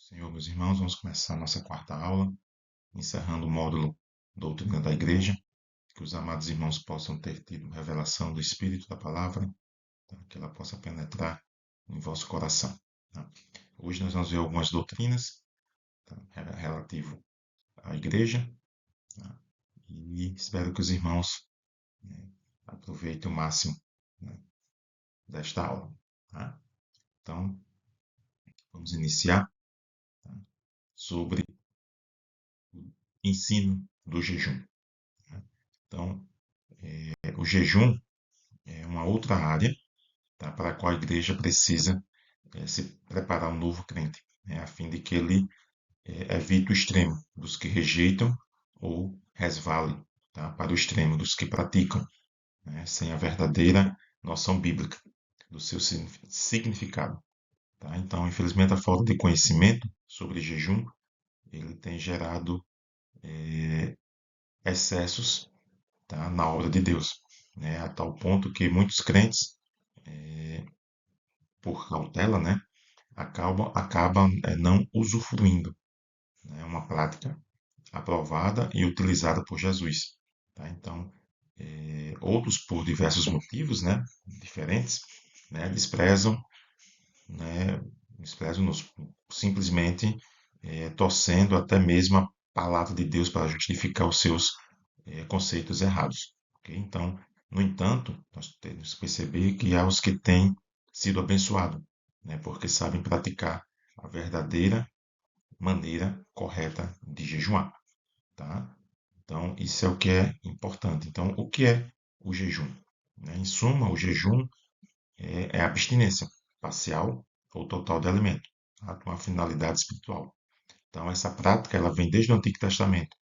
Senhor, meus irmãos, vamos começar a nossa quarta aula, encerrando o módulo Doutrina da Igreja, que os amados irmãos possam ter tido revelação do Espírito da Palavra, tá? Que ela possa penetrar em vosso coração. Tá? Hoje nós vamos ver algumas doutrinas, tá? Relativo à Igreja, tá? E espero que os irmãos, né, aproveitem o máximo, né, desta aula. Tá? Então, vamos iniciar, tá, sobre o ensino do jejum. Tá? Então, o jejum é uma outra área, tá, para a qual a igreja precisa se preparar um novo crente, né, a fim de que ele evite o extremo dos que rejeitam ou resvale, tá, para o extremo dos que praticam, né, sem a verdadeira noção bíblica do seu significado. Tá? Então, infelizmente, a falta de conhecimento sobre jejum ele tem gerado excessos, tá, na obra de Deus, né, a tal ponto que muitos crentes, por cautela, né, acabam não usufruindo. É, né, uma prática aprovada e utilizada por Jesus. Tá? Então, outros, por diversos motivos, né, diferentes, né, né, desprezam-nos simplesmente torcendo até mesmo a palavra de Deus para justificar os seus conceitos errados. Okay? Então, no entanto, nós temos que perceber que há os que têm sido abençoados, né, porque sabem praticar a verdadeira maneira correta de jejuar. Tá? Então, isso é o que é importante. Então, o que é o jejum? Né? Em suma, o jejum é a abstinência parcial ou total de alimento, tá? Com uma finalidade espiritual. Então, essa prática ela vem desde o Antigo Testamento,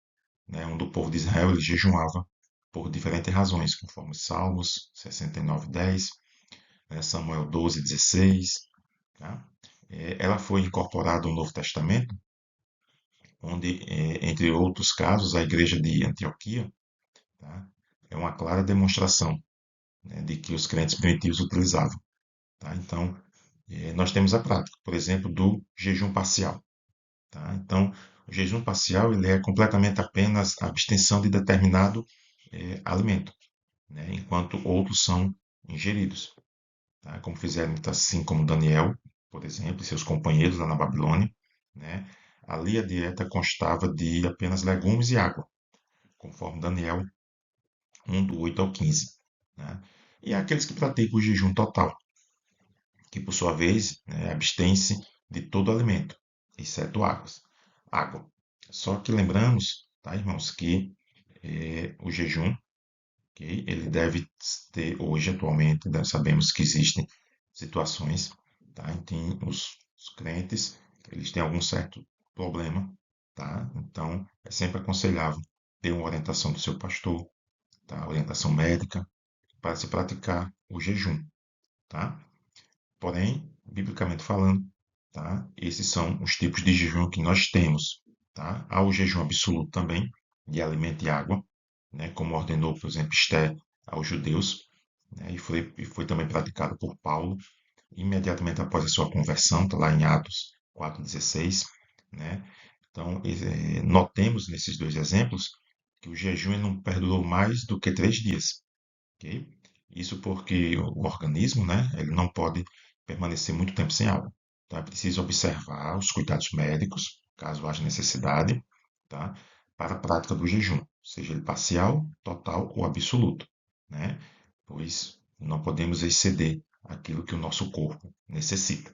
né, onde o povo de Israel ele jejuava por diferentes razões, conforme Salmos 69:10, né, Samuel 12:16. Tá? Ela foi incorporada ao Novo Testamento, onde, entre outros casos, a igreja de Antioquia, tá, é uma clara demonstração, né, de que os crentes primitivos utilizavam. Tá? Então, nós temos a prática, por exemplo, do jejum parcial. Tá? Então, o jejum parcial ele é completamente apenas a abstenção de determinado alimento, né, enquanto outros são ingeridos, tá? Como fizeram assim como Daniel, por exemplo, e seus companheiros lá na Babilônia, né? Ali a dieta constava de apenas legumes e água, conforme Daniel 1 do 8 ao 15. Né? E há aqueles que praticam o jejum total, que por sua vez, né, abstém-se de todo alimento, exceto água. Só que lembramos, tá, irmãos, que o jejum, okay, ele deve ter hoje, atualmente, né, sabemos que existem situações, tá, em que os crentes eles têm algum certo problema, tá? Então é sempre aconselhável ter uma orientação do seu pastor, tá? Orientação médica para se praticar o jejum, tá? Porém, biblicamente falando, tá? Esses são os tipos de jejum que nós temos, tá? Há o jejum absoluto também, de alimento e água, né? Como ordenou, por exemplo, Esté aos judeus, né? E foi também praticado por Paulo, imediatamente após a sua conversão, está lá em Atos 4,16, né? Então, notemos nesses dois exemplos que o jejum ele não perdurou mais do que 3 dias, ok? Isso porque o organismo, né, ele não pode permanecer muito tempo sem água. Então é preciso observar os cuidados médicos, caso haja necessidade, tá? Para a prática do jejum, seja ele parcial, total ou absoluto, né? Pois não podemos exceder aquilo que o nosso corpo necessita,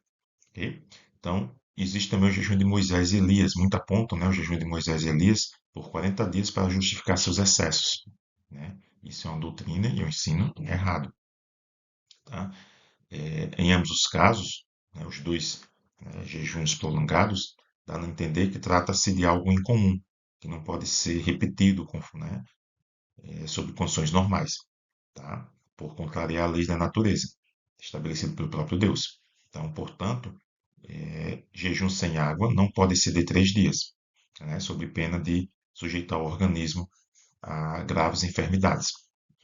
ok? Então, existe também o jejum de Moisés e Elias. Muitos apontam, né, o jejum de Moisés e Elias por 40 dias para justificar seus excessos, né? Isso é uma doutrina e um ensino errado. Tá? Em ambos os casos, né, os dois jejuns prolongados, dá a entender que trata-se de algo incomum, que não pode ser repetido né, sob condições normais, tá? Por contrariar a lei da natureza, estabelecida pelo próprio Deus. Então, portanto, jejum sem água não pode exceder 3 dias, né, sob pena de sujeitar o organismo a graves enfermidades,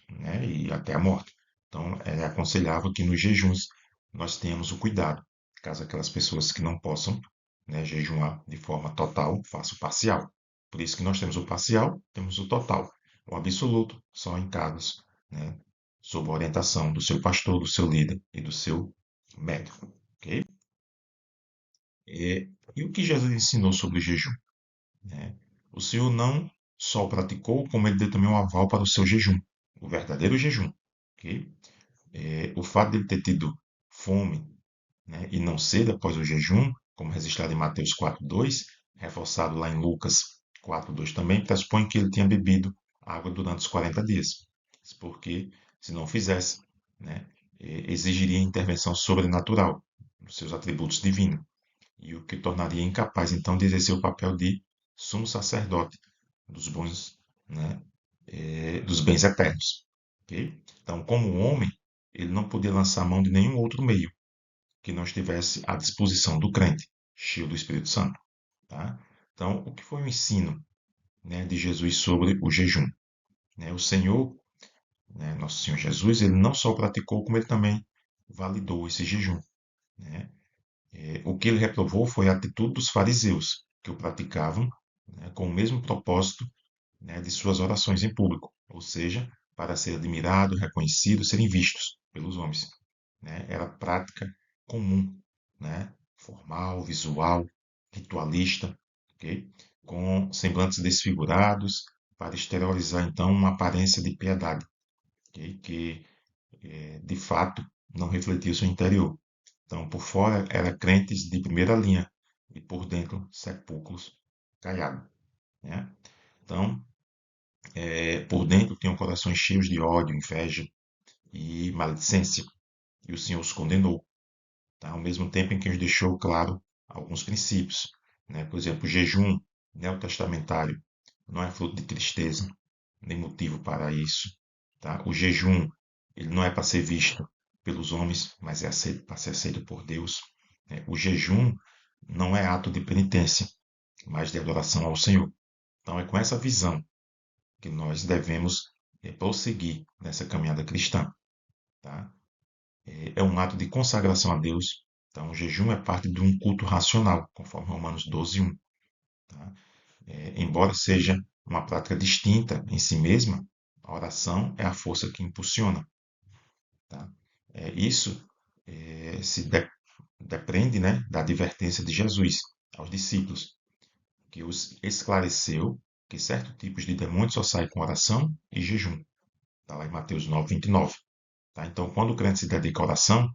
né, e até a morte. Então, é aconselhável que nos jejuns nós tenhamos o cuidado, caso aquelas pessoas que não possam, né, jejuar de forma total, faço parcial. Por isso que nós temos o parcial, temos o total. O absoluto só em casos, né, sob a orientação do seu pastor, do seu líder e do seu médico. Ok? E o que Jesus ensinou sobre o jejum? Né? O Senhor não só o praticou, como ele deu também um aval para o seu jejum, o verdadeiro jejum. Ok? O fato de ele ter tido fome, né, e não sede após o jejum, como registrado em Mateus 4:2, reforçado lá em Lucas 4:2 também, pressupõe que ele tinha bebido água durante os 40 dias. Porque, se não fizesse, né, exigiria intervenção sobrenatural nos seus atributos divinos, e o que tornaria incapaz, então, de exercer o papel de sumo sacerdote dos bons, né, dos bens eternos. Ok? Então, como homem, ele não podia lançar mão de nenhum outro meio que não estivesse à disposição do crente, cheio do Espírito Santo. Tá? Então, o que foi o ensino, né, de Jesus sobre o jejum? Né? O Senhor, né, nosso Senhor Jesus, ele não só praticou, como ele também validou esse jejum. Né? O que ele reprovou foi a atitude dos fariseus, que o praticavam, né, com o mesmo propósito, né, de suas orações em público, ou seja, para ser admirado, reconhecido, serem vistos pelos homens. Né? Era prática comum, né? Formal, visual, ritualista, ok? Com semblantes desfigurados, para exteriorizar então uma aparência de piedade, ok? Que de fato não refletia o seu interior. Então, por fora era crentes de primeira linha e por dentro sepulcros caiados. Né? Então, por dentro tinham corações cheios de ódio, inveja e maledicência, e o Senhor os condenou, tá? Ao mesmo tempo em que nos deixou claro alguns princípios, né? Por exemplo, o jejum neotestamentário não é fruto de tristeza, nem motivo para isso, tá? O jejum, ele não é para ser visto pelos homens, mas é para ser aceito por Deus, né? O jejum não é ato de penitência, mas de adoração ao Senhor. Então é com essa visão que nós devemos prosseguir nessa caminhada cristã, tá? É um ato de consagração a Deus. Então, o jejum é parte de um culto racional, conforme Romanos 12:1. Tá? Embora seja uma prática distinta em si mesma, a oração é a força que impulsiona. Tá? Isso se depende, né, da advertência de Jesus aos discípulos, que os esclareceu que certos tipos de demônios só saem com oração e jejum. Está lá em Mateus 9:29. Tá? Então, quando o crente se dedica à oração,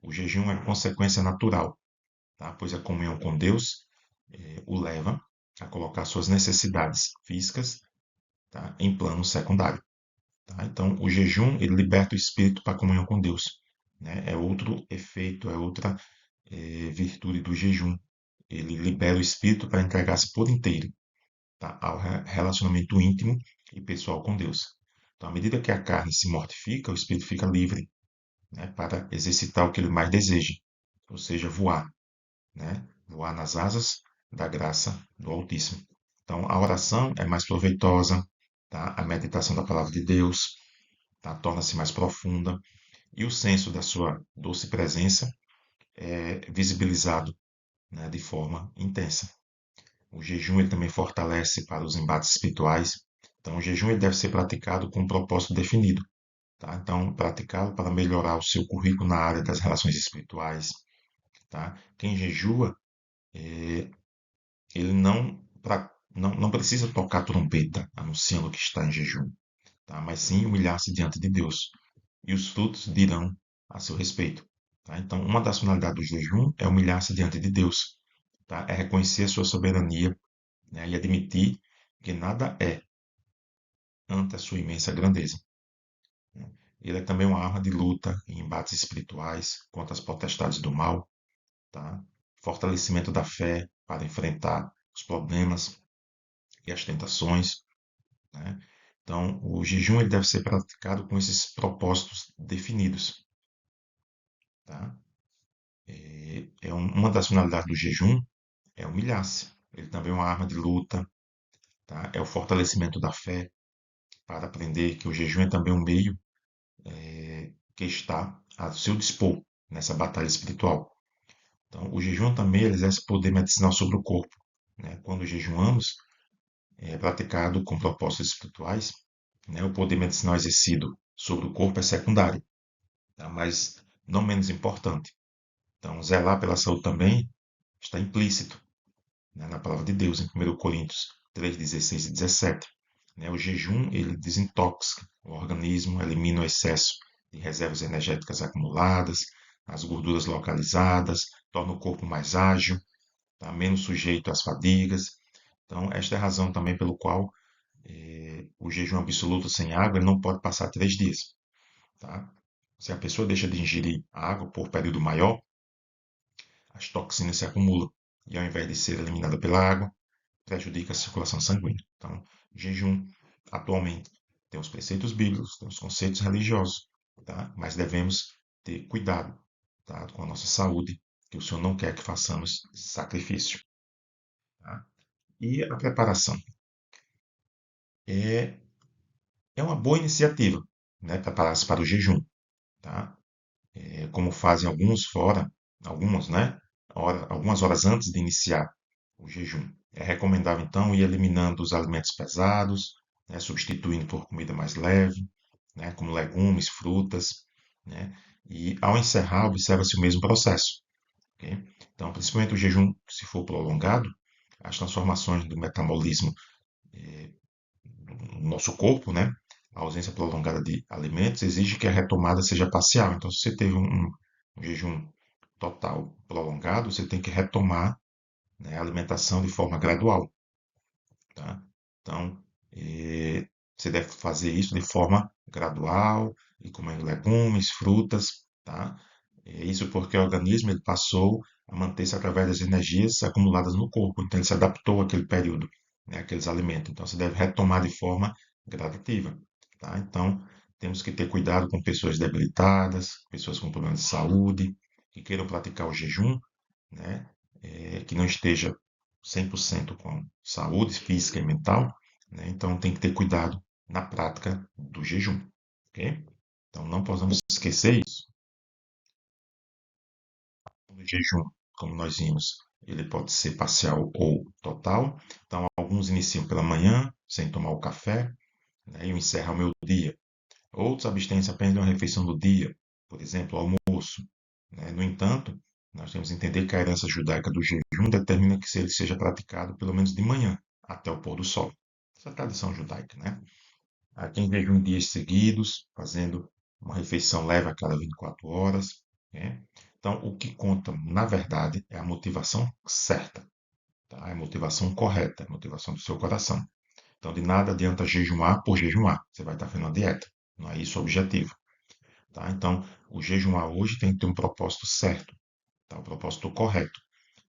o jejum é consequência natural, tá? Pois a comunhão com Deus o leva a colocar suas necessidades físicas, tá, em plano secundário. Tá? Então, o jejum ele liberta o espírito para a comunhão com Deus. Né? É outro efeito, é outra virtude do jejum. Ele libera o espírito para entregar-se por inteiro, tá, ao relacionamento íntimo e pessoal com Deus. Então, à medida que a carne se mortifica, o espírito fica livre, né, para exercitar o que ele mais deseja, ou seja, voar, né? Voar nas asas da graça do Altíssimo. Então, a oração é mais proveitosa, tá? A meditação da palavra de Deus, tá? Torna-se mais profunda e o senso da sua doce presença é visibilizado, né, de forma intensa. O jejum ele também fortalece para os embates espirituais. Então, o jejum ele deve ser praticado com um propósito definido. Tá? Então, praticá-lo para melhorar o seu currículo na área das relações espirituais. Tá? Quem jejua, ele não precisa tocar trombeta anunciando que está em jejum, tá? Mas sim humilhar-se diante de Deus. E os frutos dirão a seu respeito. Tá? Então, uma das finalidades do jejum é humilhar-se diante de Deus. Tá? É reconhecer a sua soberania, né? E admitir que nada é ante a sua imensa grandeza. Né? Ele é também uma arma de luta em embates espirituais contra as potestades do mal, tá? Fortalecimento da fé para enfrentar os problemas e as tentações. Né? Então, o jejum ele deve ser praticado com esses propósitos definidos. Tá? Uma das finalidades do jejum é humilhar-se. Ele também é uma arma de luta. Tá? É o fortalecimento da fé para aprender que o jejum é também um meio que está a seu dispor nessa batalha espiritual. Então, o jejum também ele exerce poder medicinal sobre o corpo, né? Quando jejuamos, é praticado com propósitos espirituais, né? O poder medicinal exercido sobre o corpo é secundário, tá? Mas não menos importante. Então, zelar pela saúde também está implícito, né, na palavra de Deus, em 1 Coríntios 3, 16 e 17. Né, o jejum ele desintoxica o organismo, elimina o excesso de reservas energéticas acumuladas, as gorduras localizadas, torna o corpo mais ágil, tá, menos sujeito às fadigas. Então, esta é a razão também pelo qual o jejum absoluto sem água ele não pode passar 3 dias. Tá? Se a pessoa deixa de ingerir água por período maior, as toxinas se acumulam e, ao invés de ser eliminada pela água, prejudica a circulação sanguínea. Então, jejum, atualmente, tem os preceitos bíblicos, tem os conceitos religiosos, tá? Mas devemos ter cuidado, tá? Com a nossa saúde, que o Senhor não quer que façamos sacrifício. Tá? E a preparação é, é uma boa iniciativa, né? Preparar-se para o jejum, tá? Como fazem alguns fora, algumas, né? Algumas horas antes de iniciar o jejum. É recomendável, então, ir eliminando os alimentos pesados, né, substituindo por comida mais leve, né, como legumes, frutas, né, e ao encerrar, observa-se o mesmo processo. Ok? Então, principalmente o jejum, se for prolongado, as transformações do metabolismo no nosso corpo, né, a ausência prolongada de alimentos, exige que a retomada seja parcial. Então, se você teve um jejum total prolongado, você tem que retomar, né, a alimentação de forma gradual. Tá? Então, você deve fazer isso de forma gradual e comendo legumes, frutas, tá? Isso porque o organismo ele passou a manter-se através das energias acumuladas no corpo, então ele se adaptou àquele período, né, àqueles alimentos. Então, você deve retomar de forma gradativa, tá? Então, temos que ter cuidado com pessoas debilitadas, pessoas com problemas de saúde, que queiram praticar o jejum, né? Que não esteja 100% com saúde física e mental, né? Então tem que ter cuidado na prática do jejum, ok? Então não podemos esquecer isso. O jejum, como nós vimos, ele pode ser parcial ou total. Então alguns iniciam pela manhã, sem tomar o café, né? E encerram o meu dia. Outros abstêm-se apenas de uma refeição do dia, por exemplo, o almoço, né? No entanto, nós temos que entender que a herança judaica do jejum determina que ele seja praticado pelo menos de manhã, até o pôr do sol. Essa é a tradição judaica, né? Há quem jejum dias seguidos, fazendo uma refeição leve a cada 24 horas. Né? Então, o que conta, na verdade, é a motivação certa, tá? É a motivação correta, a motivação do seu coração. Então, de nada adianta jejuar por jejuar. Você vai estar fazendo uma dieta. Não é isso o objetivo. Tá? Então, o jejuar hoje tem que ter um propósito certo, tá? Um propósito correto.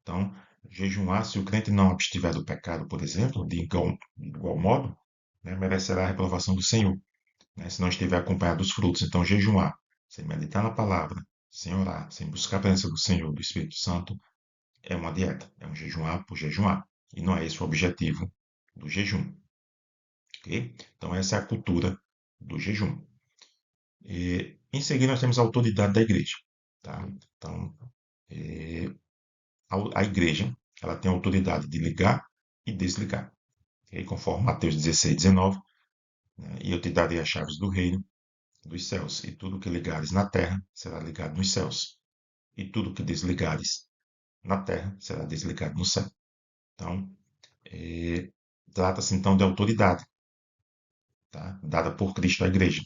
Então, jejuar, se o crente não abstiver do pecado, por exemplo, de igual modo, né, merecerá a reprovação do Senhor, né, se não estiver acompanhado dos frutos. Então, jejuar, sem meditar na palavra, sem orar, sem buscar a presença do Senhor, do Espírito Santo, é uma dieta, é um jejuar por jejuar. E não é esse o objetivo do jejum. Ok? Então, essa é a cultura do jejum. Em seguida, nós temos a autoridade da igreja. Tá? Então, eh, a igreja ela tem a autoridade de ligar e desligar. Okay? Conforme Mateus 16, 19, né? E eu te darei as chaves do reino dos céus, e tudo que ligares na terra será ligado nos céus, e tudo que desligares na terra será desligado no céu. Então, trata-se então de autoridade, tá? Dada por Cristo à igreja,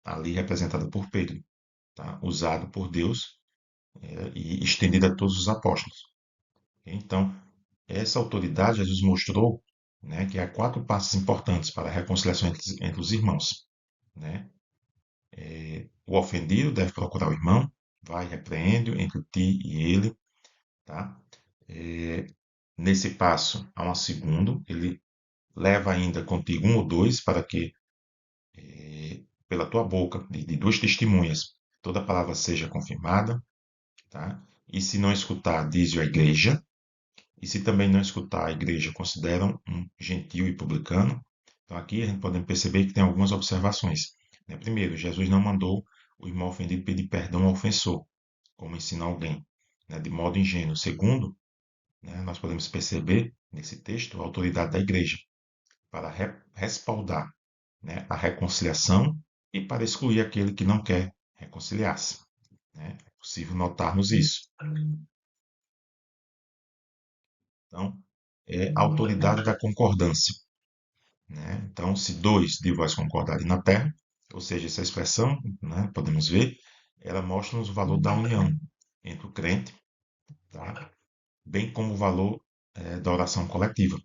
ali representada por Pedro, tá? Usado por Deus e estendida a todos os apóstolos. Então, essa autoridade Jesus mostrou, né, que há 4 passos importantes para a reconciliação entre os irmãos. Né? O ofendido deve procurar o irmão, vai, repreende-o entre ti e ele. Tá? É, Nesse passo, há um segundo, ele leva ainda contigo um ou dois para que, pela tua boca, de duas testemunhas, toda palavra seja confirmada. Tá? E se não escutar, diz-o à igreja. E se também não escutar, a igreja consideram um gentil e publicano. Então aqui a gente pode perceber que tem algumas observações. Né? Primeiro, Jesus não mandou o irmão ofendido pedir perdão ao ofensor, como ensina alguém. né, de modo ingênuo. Segundo, né, nós podemos perceber nesse texto a autoridade da igreja para respaldar, né, a reconciliação e para excluir aquele que não quer reconciliar-se. Né? É possível notarmos isso. Então, é a autoridade da concordância. Né? Então, se dois de vós concordarem na terra, ou seja, essa expressão, né, podemos ver, ela mostra-nos o valor da união entre o crente, tá? Bem como o valor da oração coletiva.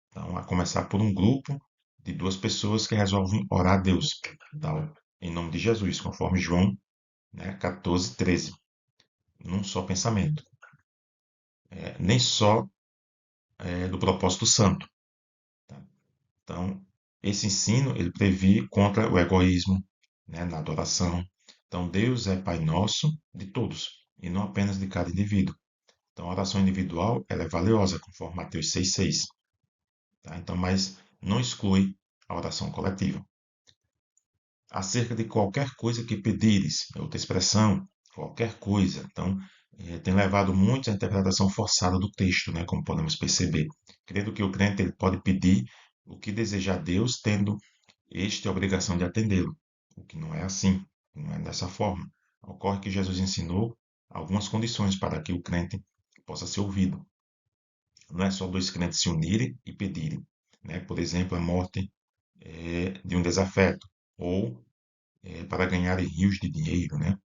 Então, a começar por um grupo de duas pessoas que resolvem orar a Deus, tá? Em nome de Jesus, conforme João, né, 14:13, num só pensamento. Nem só do propósito santo. Tá? Então, esse ensino ele previne contra o egoísmo, né, na adoração. Então, Deus é Pai nosso de todos e não apenas de cada indivíduo. Então, a oração individual ela é valiosa, conforme Mateus 6,6. Tá? Então, mas não exclui a oração coletiva. Acerca de qualquer coisa que pedires, é outra expressão, qualquer coisa. Então, tem levado muito à interpretação forçada do texto, né, como podemos perceber. Crendo que o crente ele pode pedir o que deseja a Deus, tendo este a obrigação de atendê-lo, o que não é assim, não é dessa forma. Ocorre que Jesus ensinou algumas condições para que o crente possa ser ouvido. Não é só dois crentes se unirem e pedirem, né? Por exemplo, a morte de um desafeto, ou para ganhar rios de dinheiro, né?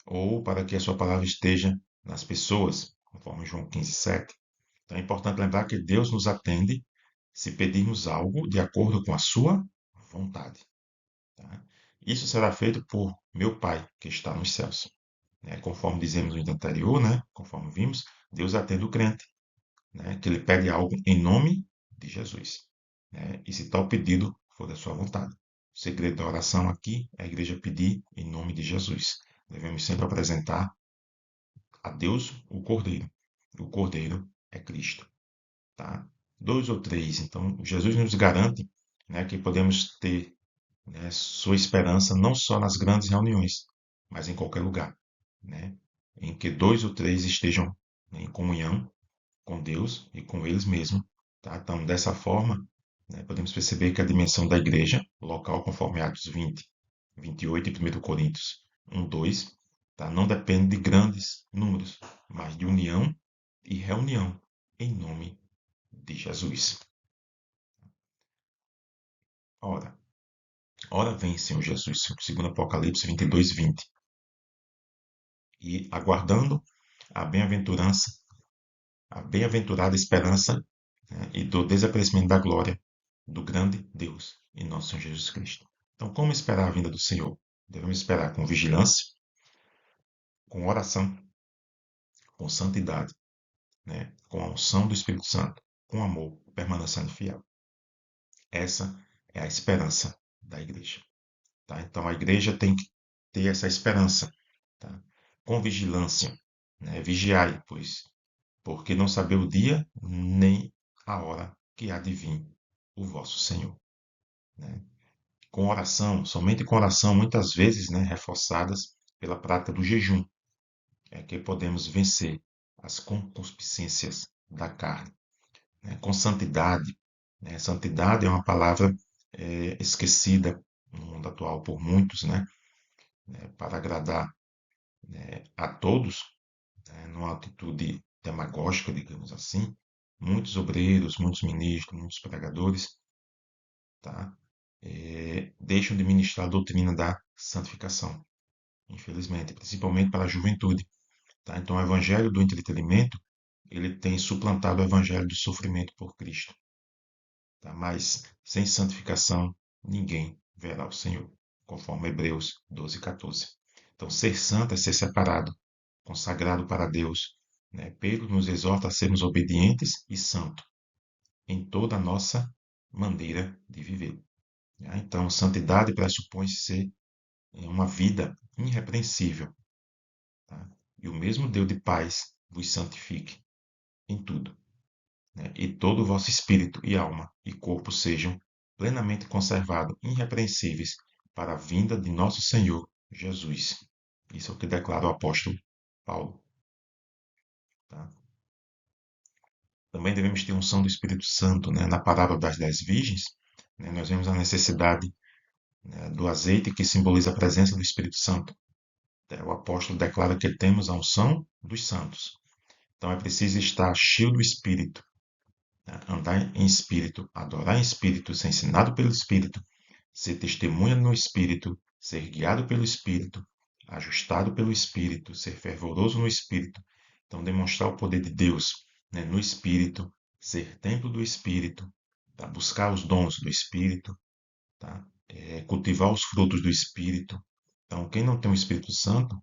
Ou para que a sua palavra esteja nas pessoas, conforme João 15:7. Então é importante lembrar que Deus nos atende se pedirmos algo de acordo com a sua vontade. Tá? Isso será feito por meu Pai que está nos céus. Né? Conforme dizemos no anterior, né? Conforme vimos, Deus atende o crente, né? Que ele pede algo em nome de Jesus. Né? E se tal pedido for da sua vontade. O segredo da oração aqui é a igreja pedir em nome de Jesus. Devemos sempre apresentar a Deus o Cordeiro. O Cordeiro é Cristo. Tá? Dois ou três. Então, Jesus nos garante, né, que podemos ter, né, sua esperança não só nas grandes reuniões, mas em qualquer lugar, né, em que dois ou três estejam em comunhão com Deus e com eles mesmos. Tá? Então, dessa forma, né, podemos perceber que a dimensão da igreja local, conforme Atos 20:28 e 1 Coríntios 1:2, tá? Não depende de grandes números, mas de união e reunião em nome de Jesus. Ora, ora vem, Senhor Jesus, segundo Apocalipse 22:20, e aguardando a bem-aventurança, a bem-aventurada esperança, né, e do desaparecimento da glória do grande Deus e nosso Senhor Jesus Cristo. Então, como esperar a vinda do Senhor? Devemos esperar com vigilância, com oração, com santidade, né, com a unção do Espírito Santo, com amor, permanecendo fiel. Essa é a esperança da igreja. Tá? Então, a igreja tem que ter essa esperança, tá? Com vigilância, né? Vigiai, pois, porque não saber o dia nem a hora que há de vir o vosso Senhor. Né? Com oração, somente com oração, muitas vezes, né, reforçadas pela prática do jejum, é que podemos vencer as concupiscências da carne. Né? Com santidade, né? Santidade é uma palavra esquecida no mundo atual por muitos, né? Para agradar, né, a todos, né, numa atitude demagógica, digamos assim. Muitos obreiros, muitos ministros, muitos pregadores, tá? Deixam de ministrar a doutrina da santificação, infelizmente, principalmente para a juventude. Tá? Então, o evangelho do entretenimento ele tem suplantado o evangelho do sofrimento por Cristo. Tá? Mas sem santificação ninguém verá o Senhor, conforme Hebreus 12:14. Então, ser santo é ser separado, consagrado para Deus. Né? Pedro nos exorta a sermos obedientes e santos em toda a nossa maneira de viver. Né? Então, santidade pressupõe ser uma vida irrepreensível. Tá? E o mesmo Deus de paz vos santifique em tudo, né? E todo o vosso espírito e alma e corpo sejam plenamente conservados, irrepreensíveis, para a vinda de nosso Senhor Jesus. Isso é o que declara o apóstolo Paulo. Tá? Também devemos ter unção do Espírito Santo, né? Na parábola das 10 virgens, né, nós vemos a necessidade, né, do azeite que simboliza a presença do Espírito Santo. O apóstolo declara que temos a unção dos santos. Então é preciso estar cheio do Espírito, né? Andar em Espírito, adorar em Espírito, ser ensinado pelo Espírito, ser testemunha no Espírito, ser guiado pelo Espírito, ajustado pelo Espírito, ser fervoroso no Espírito. Então, demonstrar o poder de Deus, né, no Espírito, ser templo do Espírito, tá? Buscar os dons do Espírito, tá? Cultivar os frutos do Espírito. Então, quem não tem o Espírito Santo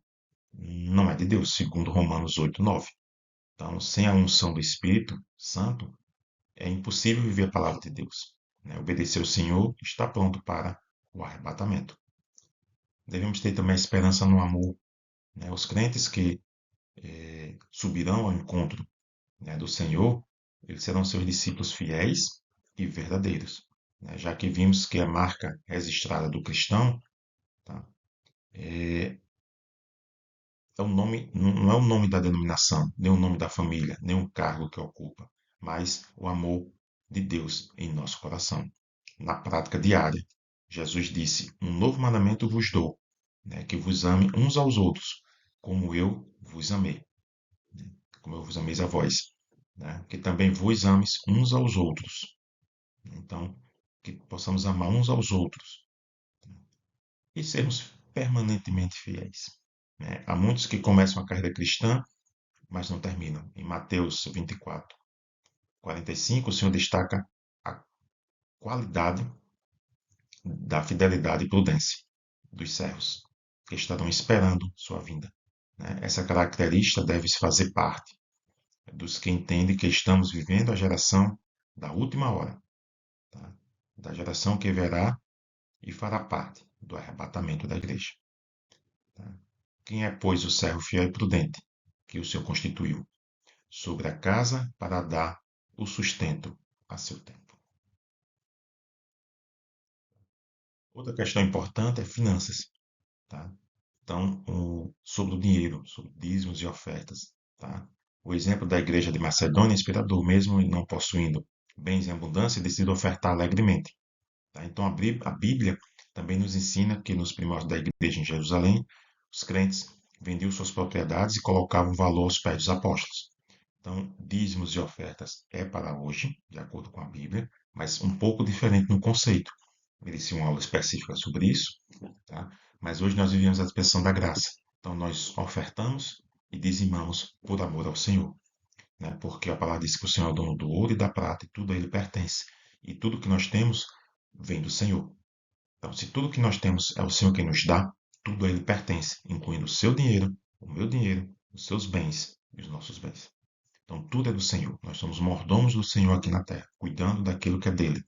não é de Deus, segundo Romanos 8:9. Então, sem a unção do Espírito Santo, é impossível viver a palavra de Deus, né? Obedecer ao Senhor está pronto para o arrebatamento. Devemos ter também esperança no amor, né? Os crentes que subirão ao encontro, né, do Senhor, eles serão seus discípulos fiéis e verdadeiros, né? Já que vimos que a marca registrada do cristão, tá, é o nome, não é o nome da denominação, nem o nome da família, nem o cargo que ocupa, mas o amor de Deus em nosso coração. Na prática diária, Jesus disse: Um novo mandamento vos dou, né, que vos ame uns aos outros, como eu vos amei, como eu vos ameis a vós, né, que também vos ames uns aos outros. Então, que possamos amar uns aos outros e sermos permanentemente fiéis, né? Há muitos que começam a carreira cristã, mas não terminam. Em Mateus 24:45, o Senhor destaca a qualidade da fidelidade e prudência dos servos, que estarão esperando sua vinda, né? Essa característica deve se fazer parte dos que entendem que estamos vivendo a geração da última hora, tá? Da geração que verá e fará parte do arrebatamento da igreja. Tá? Quem é, pois, o servo fiel e prudente que o Senhor constituiu sobre a casa para dar o sustento a seu tempo? Outra questão importante é finanças. Tá? Então, sobre o dinheiro, sobre dízimos e ofertas. Tá? O exemplo da igreja de Macedônia é inspirador, mesmo não possuindo bens em abundância, decidiu ofertar alegremente. Tá? Então, a Bíblia também nos ensina que nos primórdios da igreja em Jerusalém, os crentes vendiam suas propriedades e colocavam valor aos pés dos apóstolos. Então, dízimos e ofertas é para hoje, de acordo com a Bíblia, mas um pouco diferente no conceito. Merecia uma aula específica sobre isso, tá? Mas hoje nós vivemos a expressão da graça. Então, nós ofertamos e dizimamos por amor ao Senhor, né? Porque a palavra diz que o Senhor é o dono do ouro e da prata e tudo a Ele pertence. E tudo que nós temos vem do Senhor. Então, se tudo que nós temos é o Senhor quem nos dá, tudo a Ele pertence, incluindo o seu dinheiro, o meu dinheiro, os seus bens e os nossos bens. Então, tudo é do Senhor. Nós somos mordomos do Senhor aqui na terra, cuidando daquilo que é dele.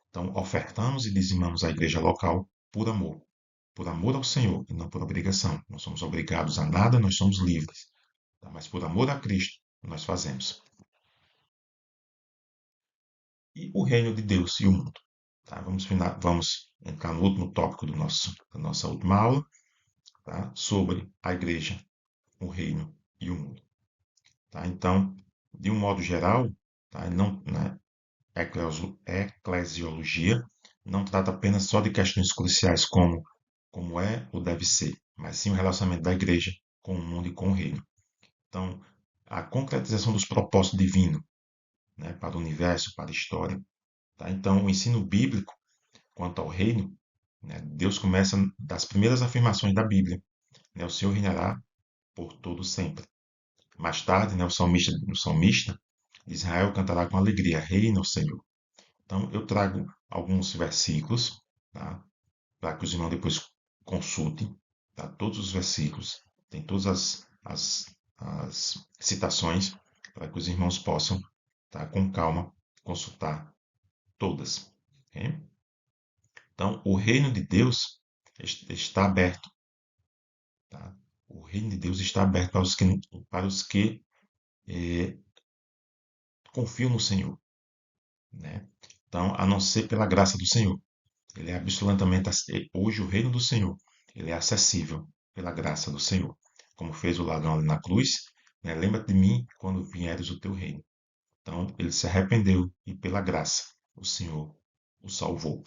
Então, ofertamos e dizimamos a igreja local por amor ao Senhor e não por obrigação. Não somos obrigados a nada, nós somos livres. Tá? Mas por amor a Cristo, nós fazemos. E o reino de Deus e o mundo. Tá? Vamos entrar no último tópico da nossa última aula, tá? Sobre a igreja, o reino e o mundo. Tá? Então, de um modo geral, tá? Não, né? Eclesiologia não trata apenas só de questões cruciais como é ou deve ser, mas sim o relacionamento da igreja com o mundo e com o reino. Então, a concretização dos propósitos divinos, né, para o universo, para a história. Tá? Então, o ensino bíblico quanto ao reino, né, Deus começa das primeiras afirmações da Bíblia, né, o Senhor reinará por todo sempre. Mais tarde, né, o salmista de Israel cantará com alegria: Reina o Senhor. Então, eu trago alguns versículos, tá? Para que os irmãos depois consultem, tá? Todos os versículos, tem todas as citações, para que os irmãos possam, tá? Com calma, consultar todas. Ok? Então, o reino de Deus está aberto. Tá? O reino de Deus está aberto para os que eh, confiam no Senhor. Né? Então, a não ser pela graça do Senhor. Ele é absolutamente, hoje o reino do Senhor, ele é acessível pela graça do Senhor. Como fez o ladrão ali na cruz, né? Lembra-te de mim quando vieres o teu reino. Então, ele se arrependeu e, pela graça, o Senhor o salvou,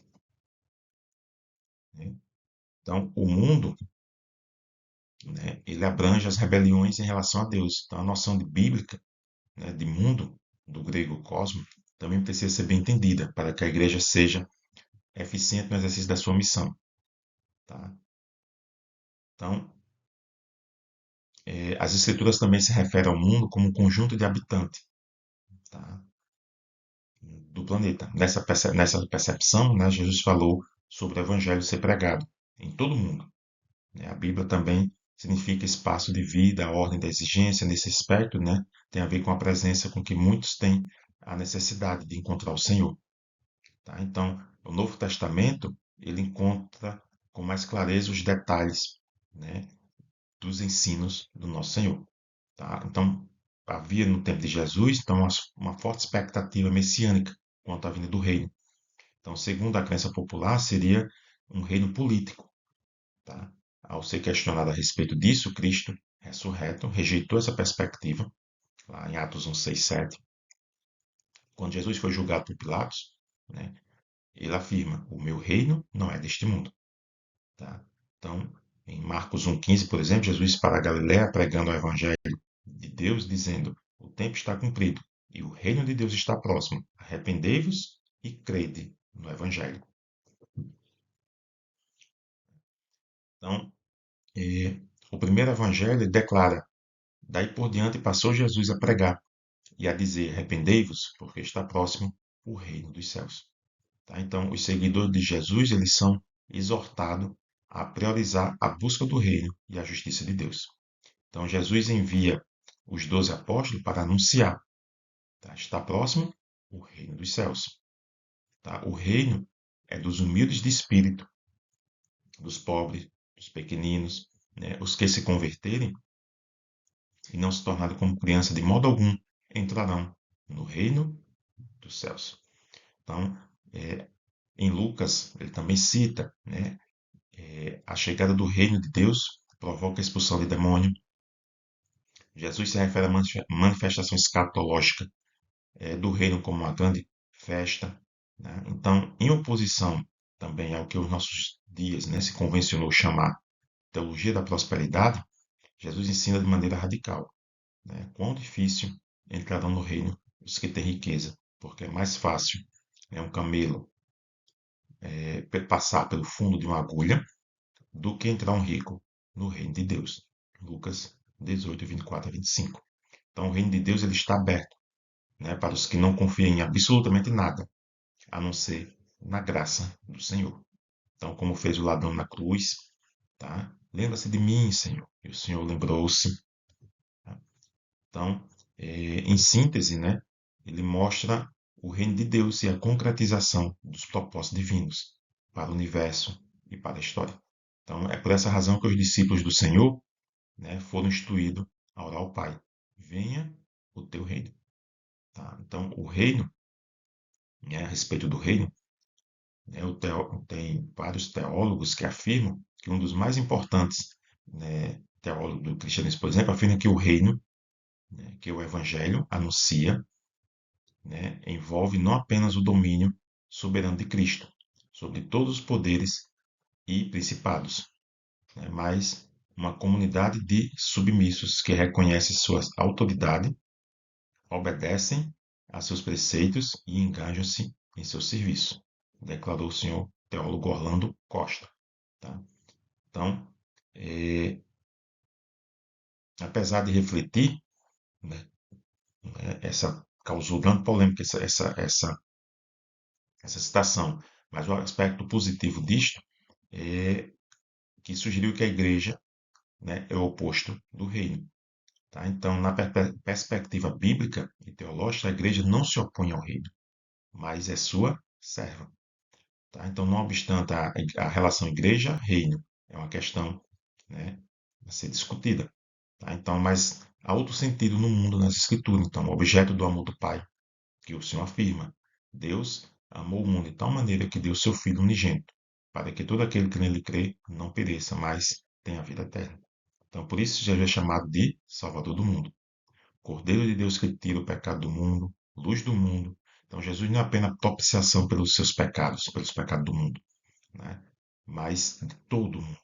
né? Então, o mundo, né, ele abrange as rebeliões em relação a Deus. Então, a noção de bíblica, né, de mundo, do grego cosmo, também precisa ser bem entendida para que a igreja seja eficiente no exercício da sua missão. Tá? Então, as escrituras também se referem ao mundo como um conjunto de habitantes, tá, do planeta. Nessa percepção, né, Jesus falou sobre o evangelho ser pregado em todo o mundo, né? A Bíblia também significa espaço de vida, a ordem da exigência nesse aspecto, né? Tem a ver com a presença com que muitos têm a necessidade de encontrar o Senhor. Tá? Então, o Novo Testamento ele encontra com mais clareza os detalhes, né, dos ensinos do nosso Senhor. Tá? Então, havia no tempo de Jesus então, uma forte expectativa messiânica quanto à vinda do reino. Então, segundo a crença popular, seria um reino político. Tá? Ao ser questionado a respeito disso, Cristo, ressurreto, rejeitou essa perspectiva, lá em Atos 1, 6, 7. Quando Jesus foi julgado por Pilatos, né, ele afirma: o meu reino não é deste mundo. Tá? Então, em Marcos 1,15, por exemplo, Jesus para a Galiléia pregando o evangelho de Deus, dizendo: o tempo está cumprido e o reino de Deus está próximo. Arrependei-vos e crede no evangelho. Então, o primeiro evangelho declara: daí por diante passou Jesus a pregar e a dizer: arrependei-vos, porque está próximo o reino dos céus. Tá? Então, os seguidores de Jesus eles são exortados a priorizar a busca do reino e a justiça de Deus. Então, Jesus envia os 12 apóstolos para anunciar: tá? Está próximo o reino dos céus. Tá? O reino é dos humildes de espírito, dos pobres, dos pequeninos, né? Os que se converterem e não se tornarem como criança de modo algum entrarão no reino dos céus. Então, em Lucas, ele também cita, né, a chegada do reino de Deus provoca a expulsão de demônio. Jesus se refere à manifestação escatológica do reino como uma grande festa. Né? Então, em oposição também ao que os nossos dias, né, se convencionou chamar teologia da prosperidade, Jesus ensina de maneira radical, né, quão difícil entrarão no reino os que têm riqueza, porque é mais fácil, né, um camelo passar pelo fundo de uma agulha do que entrar um rico no reino de Deus. Lucas 18, 24 a 25. Então, o reino de Deus ele está aberto, né, para os que não confiam em absolutamente nada, a não ser na graça do Senhor. Então, como fez o ladrão na cruz, tá? Lembra-se de mim, Senhor. E o Senhor lembrou-se. Tá? Então, em síntese, né, ele mostra o reino de Deus e a concretização dos propósitos divinos para o universo e para a história. Então, é por essa razão que os discípulos do Senhor, né, foram instruídos a orar ao Pai: venha o teu reino. Tá? Então, o reino, né, a respeito do reino, né, tem vários teólogos que afirmam que um dos mais importantes, né, teólogos do cristianismo, por exemplo, afirma que o reino, né, que o evangelho anuncia, né, envolve não apenas o domínio soberano de Cristo sobre todos os poderes e principados, né, mas uma comunidade de submissos que reconhecem sua autoridade, obedecem a seus preceitos e engajam-se em seu serviço, declarou o senhor teólogo Orlando Costa. Tá? Então, apesar de refletir, né, essa causou grande polêmica, essa citação, mas o aspecto positivo disto é que sugeriu que a igreja, né, é o oposto do reino. Tá? Então, na perspectiva bíblica e teológica, a igreja não se opõe ao reino, mas é sua serva. Tá? Então, não obstante a relação igreja-reino, é uma questão, né, a ser discutida. Tá? Então, mas há outro sentido no mundo nas escrituras. Então, o objeto do amor do Pai, que o Senhor afirma: Deus amou o mundo de tal maneira que deu seu Filho unigênito, para que todo aquele que nele crê não pereça, mas tenha a vida eterna. Então, por isso Jesus é chamado de Salvador do mundo. Cordeiro de Deus que tira o pecado do mundo, luz do mundo. Então, Jesus não é apenas propiciação pelos seus pecados, pelos pecados do mundo, né? Mas de todo mundo.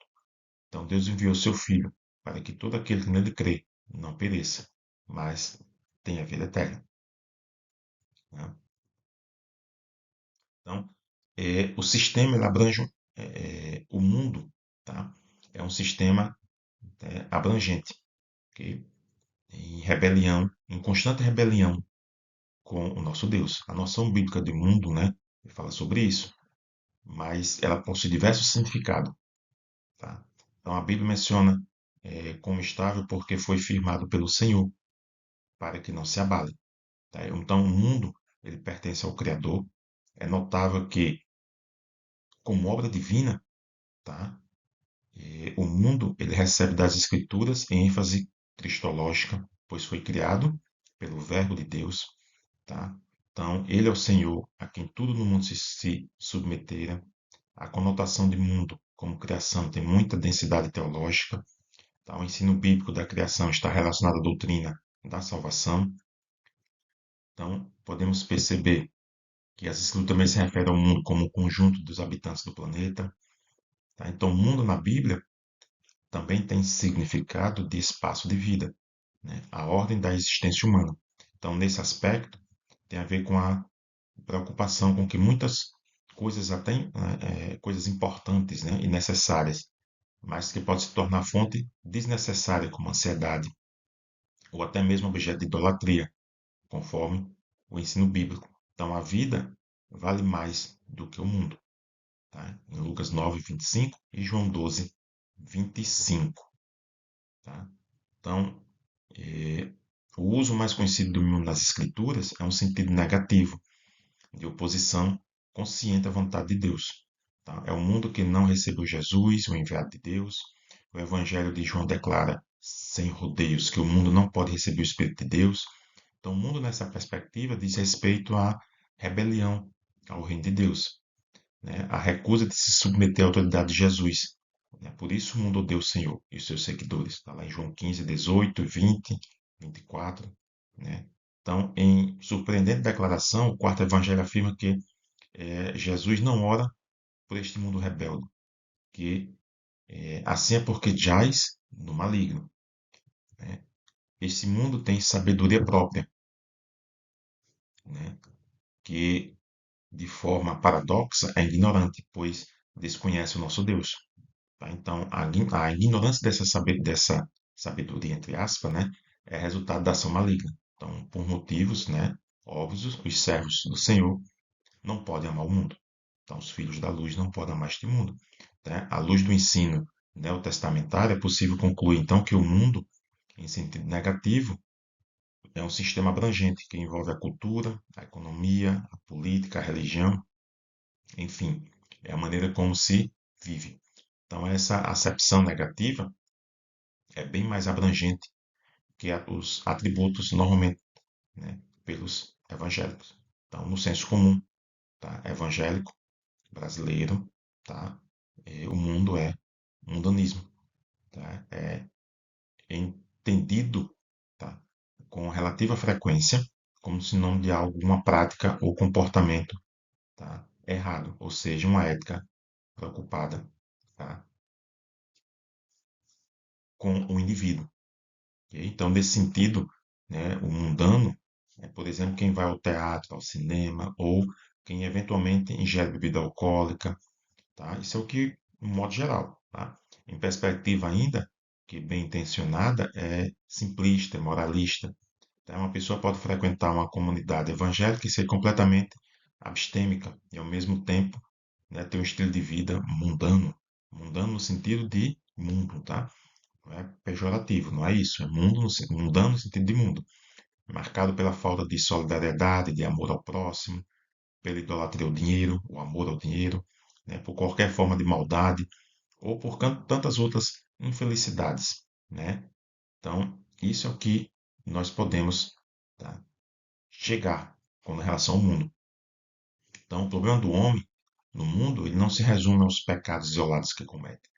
Então, Deus enviou seu Filho para que todo aquele que nele crê não pereça, mas tenha vida eterna, né? Então, o sistema ele abrange o mundo, tá? É um sistema abrangente, ok? Em rebelião, em constante rebelião com o nosso Deus. A noção bíblica de mundo, né, fala sobre isso, mas ela possui diversos significados, tá? Então a Bíblia menciona como estável porque foi firmado pelo Senhor para que não se abale, tá? Então o mundo ele pertence ao Criador. É notável que como obra divina, tá? O mundo ele recebe das Escrituras ênfase cristológica, pois foi criado pelo Verbo de Deus, tá? Então, ele é o Senhor a quem tudo no mundo se submeterá. A conotação de mundo como criação tem muita densidade teológica, tá? O ensino bíblico da criação está relacionado à doutrina da salvação. Então, podemos perceber que as Escrituras também se referem ao mundo como o conjunto dos habitantes do planeta, tá? Então, o mundo na Bíblia também tem significado de espaço de vida, né? A ordem da existência humana. Então, nesse aspecto, tem a ver com a preocupação com que muitas coisas, até coisas importantes, né, e necessárias, mas que pode se tornar fonte desnecessária, como ansiedade, ou até mesmo objeto de idolatria, conforme o ensino bíblico. Então, a vida vale mais do que o mundo. Tá? Em Lucas 9:25 e João 12:25. Tá? Então, eh, o uso mais conhecido do mundo nas escrituras é um sentido negativo, de oposição consciente à vontade de Deus. Tá? É um mundo que não recebeu Jesus, o enviado de Deus. O Evangelho de João declara, sem rodeios, que o mundo não pode receber o Espírito de Deus. Então, o mundo, nessa perspectiva, diz respeito à rebelião ao reino de Deus, né? A recusa de se submeter à autoridade de Jesus. Né? Por isso, o mundo odeia o Senhor e os seus seguidores. Está lá em João 15, 18, 20, 24. Né? Então, em surpreendente declaração, o quarto evangelho afirma que Jesus não ora por este mundo rebelde, que assim é porque jaz no maligno. Né? Esse mundo tem sabedoria própria, né? Que de forma paradoxa é ignorante, pois desconhece o nosso Deus. Tá? Então, a ignorância dessa sabedoria, entre aspas, né, é resultado da ação maligna. Então, por motivos, né, óbvios, os servos do Senhor não podem amar o mundo. Então, os filhos da luz não podem amar este mundo. Né? À luz do ensino neotestamentário, é possível concluir, então, que o mundo, em sentido negativo, é um sistema abrangente que envolve a cultura, a economia, a política, a religião, enfim, é a maneira como se vive. Então, essa acepção negativa é bem mais abrangente que os atributos normalmente, né, pelos evangélicos. Então, no senso comum, tá, evangélico, brasileiro, tá, o mundo é mundanismo, tá, é entendido, tá, com relativa frequência como sinônimo de alguma prática ou comportamento, tá, errado, ou seja, uma ética preocupada, tá, com o indivíduo. Ok? Então, nesse sentido, né, o mundano é, por exemplo, quem vai ao teatro, ao cinema, ou quem eventualmente ingere bebida alcoólica, tá? Isso é o que, no modo geral, tá? Em perspectiva ainda, que bem intencionada, é simplista, é moralista. Tá? Uma pessoa pode frequentar uma comunidade evangélica e ser completamente abstêmica, e ao mesmo tempo, né, ter um estilo de vida mundano, mundano no sentido de mundo, tá? Não é pejorativo, não é isso, é mundo mundano no sentido de mundo, marcado pela falta de solidariedade, de amor ao próximo, pela idolatria ao dinheiro, o amor ao dinheiro, né, por qualquer forma de maldade ou por tantas outras infelicidades, né? Então, isso é o que nós podemos, tá, chegar com relação ao mundo. Então, o problema do homem no mundo ele não se resume aos pecados isolados que comete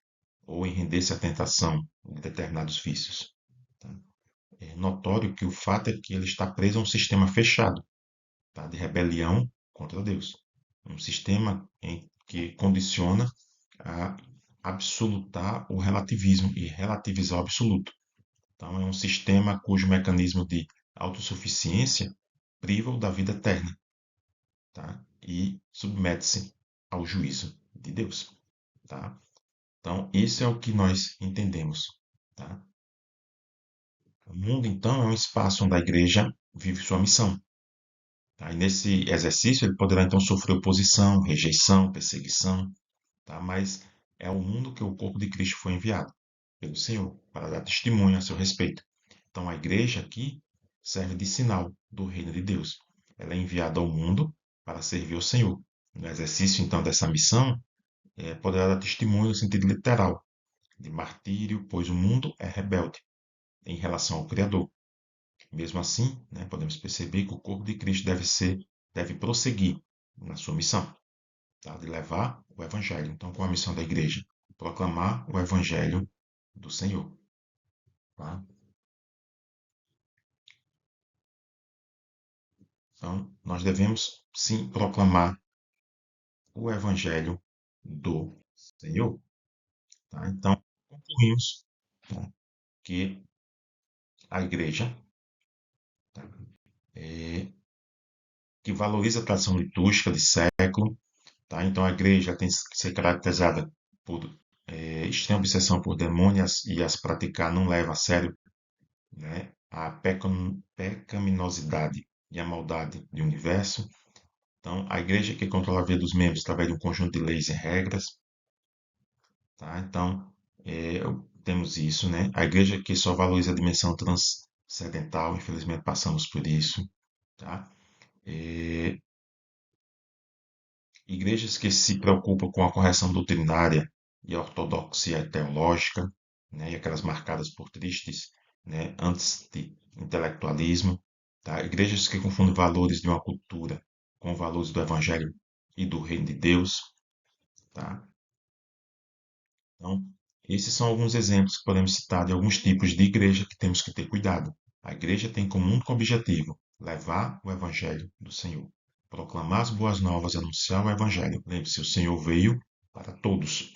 ou em render-se à tentação de determinados vícios. Tá? é notório que o fato é que ele está preso a um sistema fechado, tá? De rebelião contra Deus. Um sistema em que condiciona a absolutar o relativismo e relativizar o absoluto. Então, é um sistema cujo mecanismo de autossuficiência priva-o da vida eterna, tá? E submete-se ao juízo de Deus, tá? Então, isso é o que nós entendemos, tá? O mundo, então, é um espaço onde a igreja vive sua missão, tá? E nesse exercício ele poderá, então, sofrer oposição, rejeição, perseguição, tá? Mas é o mundo que o corpo de Cristo foi enviado pelo Senhor para dar testemunho a seu respeito. Então, a igreja aqui serve de sinal do reino de Deus. Ela é enviada ao mundo para servir ao Senhor. No exercício, então, dessa missão, poderá dar testemunho no sentido literal, de martírio, pois o mundo é rebelde em relação ao Criador. Mesmo assim, né, podemos perceber que o corpo de Cristo deve prosseguir na sua missão, tá? De levar o Evangelho. Então, qual a missão da igreja? Proclamar o Evangelho do Senhor. Tá? Então, nós devemos sim proclamar o Evangelho do Senhor. Tá? Então, concluímos, tá, que a igreja, tá, é, que valoriza a tradição litúrgica de século, tá? Então, a igreja tem que ser caracterizada por extrema obsessão por demônios e as praticar não leva a sério, né, a pecaminosidade e a maldade do universo. Então, a igreja que controla a vida dos membros através de um conjunto de leis e regras, tá? Então, temos isso, né? A igreja que só valoriza a dimensão transcendental, infelizmente passamos por isso, tá? É, igrejas que se preocupam com a correção doutrinária e a ortodoxia teológica, né? E aquelas marcadas por tristes, né, anti-intelectualismo, tá? Igrejas que confundem valores de uma cultura com valores do evangelho e do reino de Deus, tá? Então, esses são alguns exemplos que podemos citar de alguns tipos de igreja que temos que ter cuidado. A igreja tem como único objetivo levar o evangelho do Senhor, proclamar as boas novas, anunciar o evangelho. Lembre-se, o Senhor veio para todos,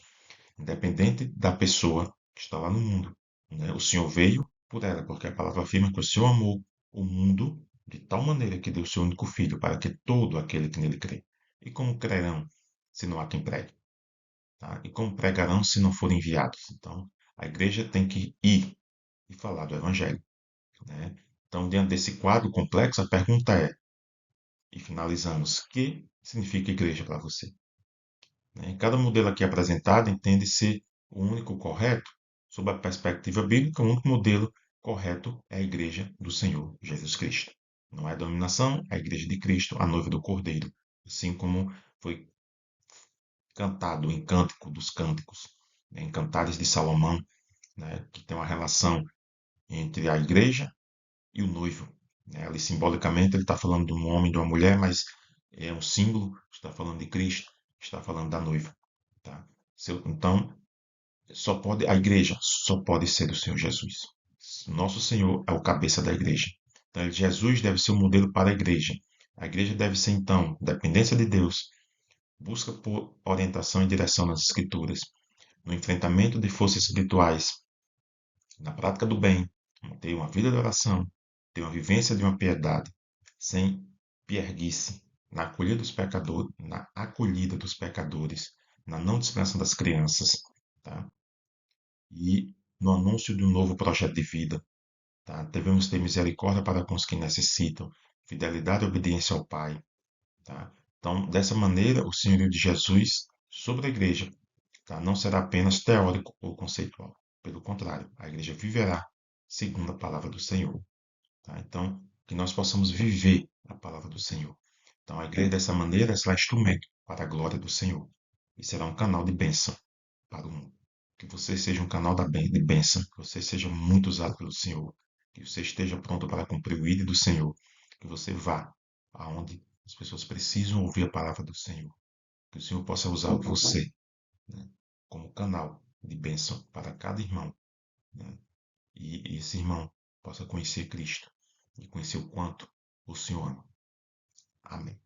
independente da pessoa que está lá no mundo, né? O Senhor veio por ela, porque a palavra afirma que o Senhor amou o mundo de tal maneira que deu o seu único filho, para que todo aquele que nele crê. E como crerão, se não há quem pregue? Tá? E como pregarão se não forem enviados? Então, a igreja tem que ir e falar do evangelho, né? Então, diante desse quadro complexo, a pergunta é, e finalizamos, o que significa igreja para você? Né? Cada modelo aqui apresentado entende ser o único correto. Sob a perspectiva bíblica, o único modelo correto é a igreja do Senhor Jesus Cristo. Não é a dominação, é a igreja de Cristo, a noiva do Cordeiro. Assim como foi cantado em Cântico dos Cânticos, né, em Cantares de Salomão, né, que tem uma relação entre a igreja e o noivo. Né? Ali, simbolicamente, ele está falando de um homem e de uma mulher, mas é um símbolo, está falando de Cristo, está falando da noiva. Tá? Então, a igreja só pode ser do Senhor Jesus. Nosso Senhor é o cabeça da igreja. Então, Jesus deve ser o modelo para a igreja. A igreja deve ser, então, dependência de Deus, busca por orientação e direção nas Escrituras, no enfrentamento de forças espirituais, na prática do bem, ter uma vida de oração, ter uma vivência de uma piedade, sem pierguice, na acolhida dos pecadores, na não dispensação das crianças, tá? E no anúncio de um novo projeto de vida, tá? Devemos ter misericórdia para com os que necessitam, fidelidade e obediência ao Pai, tá? Então, dessa maneira, o senhorio de Jesus sobre a igreja, tá, não será apenas teórico ou conceitual. Pelo contrário, a igreja viverá segundo a palavra do Senhor. Tá? Então, que nós possamos viver a palavra do Senhor. Então, a igreja, dessa maneira, será instrumento para a glória do Senhor e será um canal de bênção para o mundo. Que você seja um canal de bênção, que você seja muito usado pelo Senhor, que você esteja pronto para cumprir o ídolo do Senhor, que você vá aonde as pessoas precisam ouvir a palavra do Senhor, que o Senhor possa usar você, né, como canal de bênção para cada irmão, né, e esse irmão possa conhecer Cristo e conhecer o quanto o Senhor ama. Amém.